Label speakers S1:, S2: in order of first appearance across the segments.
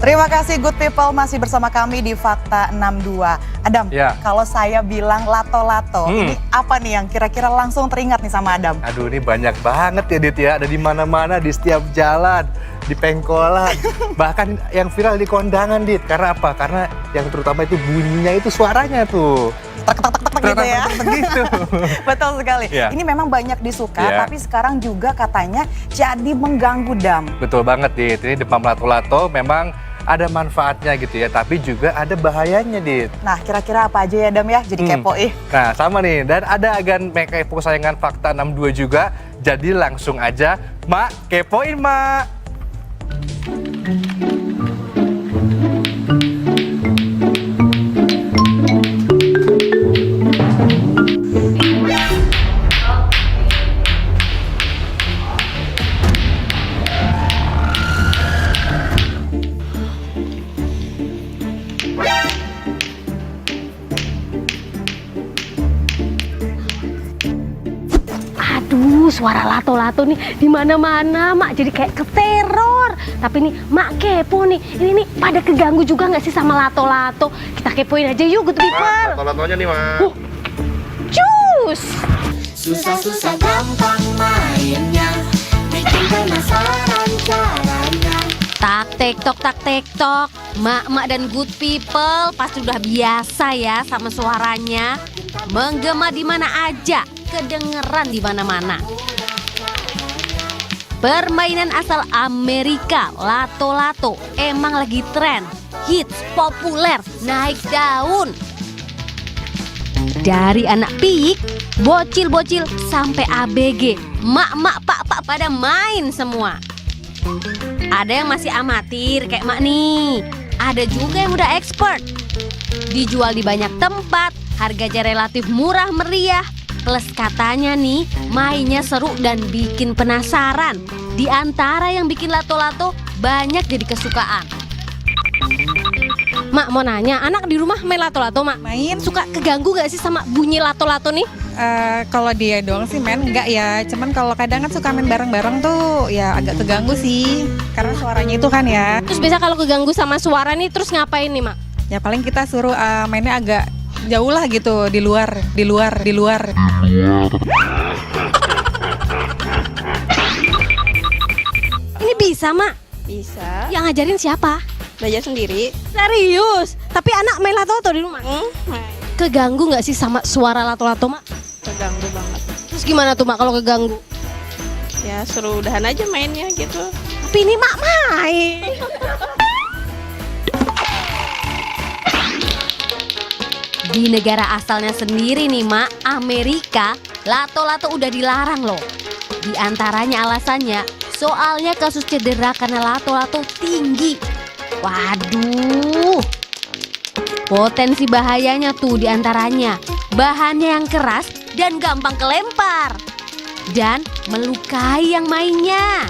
S1: Terima kasih Good People, masih bersama kami di Fakta 62. Adam, kalau saya bilang lato-lato, ini apa nih yang kira-kira langsung teringat nih sama Adam?
S2: Aduh, ini banyak banget ya Dit ya, ada di mana-mana, di setiap jalan, di pengkolan, bahkan yang viral di kondangan Dit. Karena apa? Karena yang terutama itu bunyinya itu suaranya tuh.
S1: Tak gitu ya.
S2: Gitu.
S1: Betul sekali. Ini memang banyak disuka, tapi sekarang juga katanya jadi mengganggu Dam.
S2: Betul banget Dit, ini demam lato-lato memang ada manfaatnya gitu ya, tapi juga ada bahayanya Dit.
S1: Nah, kira-kira apa aja ya Dam ya? Jadi kepo
S2: Nah, sama nih, dan ada agan Mega Kepo Sayangan Fakta 62 juga. Jadi langsung aja, Mak, kepoin Mak.
S3: Aduh, suara lato-lato nih di mana-mana, Mak jadi kayak keteror. Tapi nih, Mak kepo nih. Ini nih pada keganggu juga nggak sih sama lato-lato? Kita kepoin aja yuk, Good People.
S2: Lato-latonya nih, Mak.
S3: Cus.
S4: Susah-susah gampang mainnya, bikin penasaran caranya.
S3: Tak tek tok. Mak dan Good People pasti udah biasa ya sama suaranya. Menggema di mana aja, kedengeran di mana-mana. Permainan asal Amerika, lato-lato, emang lagi tren, hits, populer, naik daun. Dari anak piik, bocil-bocil, sampai ABG, mak-mak, pak-pak pada main semua. Ada yang masih amatir kayak Mak nih, ada juga yang udah expert. Dijual di banyak tempat, harganya relatif murah meriah. Plus katanya nih, mainnya seru dan bikin penasaran. Di antara yang bikin lato-lato, banyak jadi kesukaan. Mak mau nanya, anak di rumah main lato-lato, Mak?
S5: Main.
S3: Suka keganggu gak sih sama bunyi lato-lato nih?
S5: Kalau dia doang sih main enggak ya. Cuman kalau kadang kan suka main bareng-bareng tuh ya agak keganggu sih. Karena suaranya itu kan ya.
S3: Terus biasa kalau keganggu sama suara nih, terus ngapain nih, Mak?
S5: Ya paling kita suruh mainnya agak jauh lah gitu, di luar.
S3: Ini bisa, Mak?
S6: Bisa,
S3: Yang ngajarin siapa?
S6: belajar sendiri.
S3: Serius? Tapi anak main lato-lato di rumah? Keganggu nggak sih sama suara lato-lato, Mak?
S6: Terganggu banget.
S3: Terus gimana tuh, Mak, kalau keganggu?
S6: Ya seru udahan aja mainnya gitu.
S3: Tapi ini Mak main. Di negara asalnya sendiri nih, Mak, Amerika, lato-lato udah dilarang loh. Di antaranya alasannya, soalnya kasus cedera karena lato-lato tinggi. Waduh. Potensi bahayanya tuh diantaranya bahannya yang keras dan gampang kelempar dan melukai yang mainnya.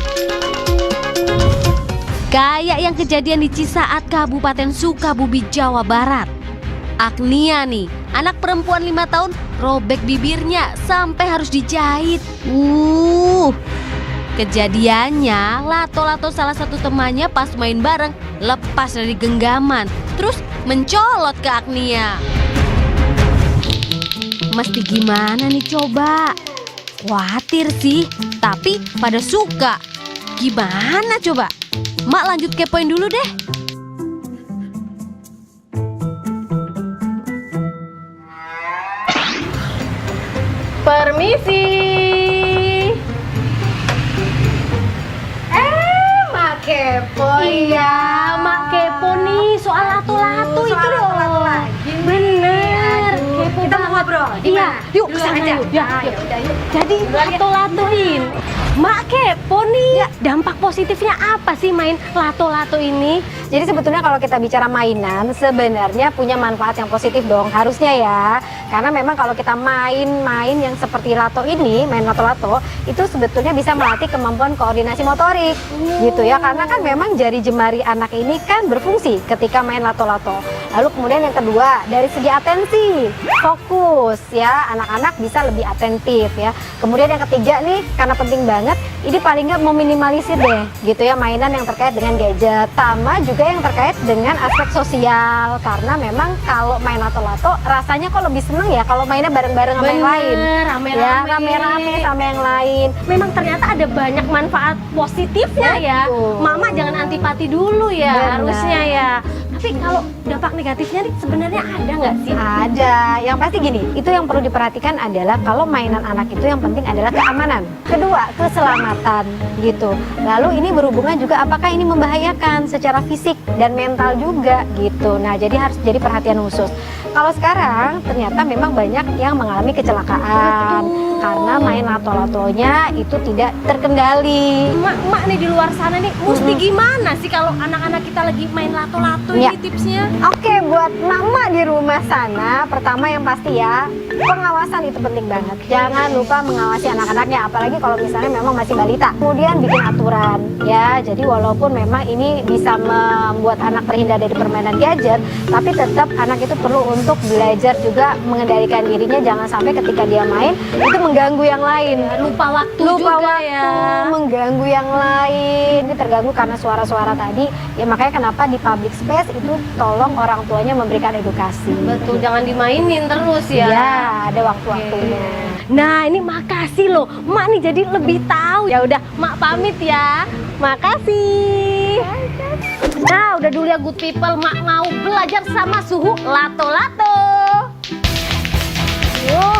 S3: Kayak yang kejadian di Cisaat, Kabupaten Sukabumi, Jawa Barat. Agnia nih, anak perempuan 5 tahun robek bibirnya sampai harus dijahit. Kejadiannya, lato-lato salah satu temannya pas main bareng lepas dari genggaman, terus mencolot ke Agnia. Mesti gimana nih coba? Khawatir sih, tapi pada suka. Gimana coba? Mak lanjut kepoin dulu deh. Permisi. Mak kepo. Iya, Mak kepo nih soal lato-lato itu loh. Bener. Kepo kita mau ngobrol. Iya, yuk kesana aja. Yuk. Jadi lato-latoin. Mak kepo nih, dampak positifnya apa sih main lato-lato ini?
S7: Jadi sebetulnya kalau kita bicara mainan, sebenarnya punya manfaat yang positif dong, harusnya ya. Karena memang kalau kita main yang seperti lato ini, main lato-lato, itu sebetulnya bisa melatih kemampuan koordinasi motorik, gitu ya. Karena kan memang jari jemari anak ini kan berfungsi ketika main lato-lato. Lalu kemudian yang kedua, dari segi atensi, fokus ya, anak-anak bisa lebih atentif ya. Kemudian yang ketiga nih, karena penting banget, ini paling nggak meminimalisir deh gitu ya mainan yang terkait dengan gadget. Sama juga yang terkait dengan aspek sosial, karena memang kalau main lato-lato rasanya kok lebih seneng ya kalau mainnya bareng-bareng sama yang lain.
S3: Rame-rame.
S7: Ya, rame-rame sama yang lain.
S3: Memang ternyata ada banyak manfaat positifnya ya.
S7: Betul.
S3: Mama jangan antipati dulu ya,
S7: Benar.
S3: harusnya ya. Tapi kalau dampak negatifnya nih sebenarnya ada nggak sih?
S7: Ada, yang pasti gini, itu yang perlu diperhatikan adalah kalau mainan anak itu yang penting adalah keamanan. Kedua, keselamatan gitu. Lalu ini berhubungan juga apakah ini membahayakan secara fisik dan mental juga gitu. Nah, jadi harus jadi perhatian khusus. Kalau sekarang ternyata memang banyak yang mengalami kecelakaan karena main lato-latonya itu tidak terkendali.
S3: Mak nih di luar sana nih mesti gimana sih kalau anak-anak kita lagi main lato-lato
S7: Ya.
S3: ini tipsnya?
S7: Oke, buat mama di rumah sana, pertama yang pasti ya, pengawasan itu penting banget. Jangan lupa mengawasi anak-anaknya, apalagi kalau misalnya memang masih balita. Kemudian bikin aturan ya, jadi walaupun memang ini bisa membuat anak terhindar dari permainan gadget, tapi tetap anak itu perlu untuk belajar juga mengendalikan dirinya, jangan sampai ketika dia main itu mengganggu yang lain.
S3: Lupa waktu
S7: Lupa
S3: juga
S7: waktu,
S3: ya.
S7: mengganggu yang lain. Ini terganggu karena suara-suara tadi. Ya makanya kenapa di public space itu tolong orang tuanya memberikan edukasi.
S3: Betul, jangan dimainin terus ya.
S7: Ya, ada waktu-waktunya.
S3: Nah, ini makasih loh. Mak nih jadi lebih tahu. Ya udah, Mak pamit ya. Makasih. Nah, udah dulu ya good people. Mak mau belajar sama Suhu lato-lato.
S7: Yuk.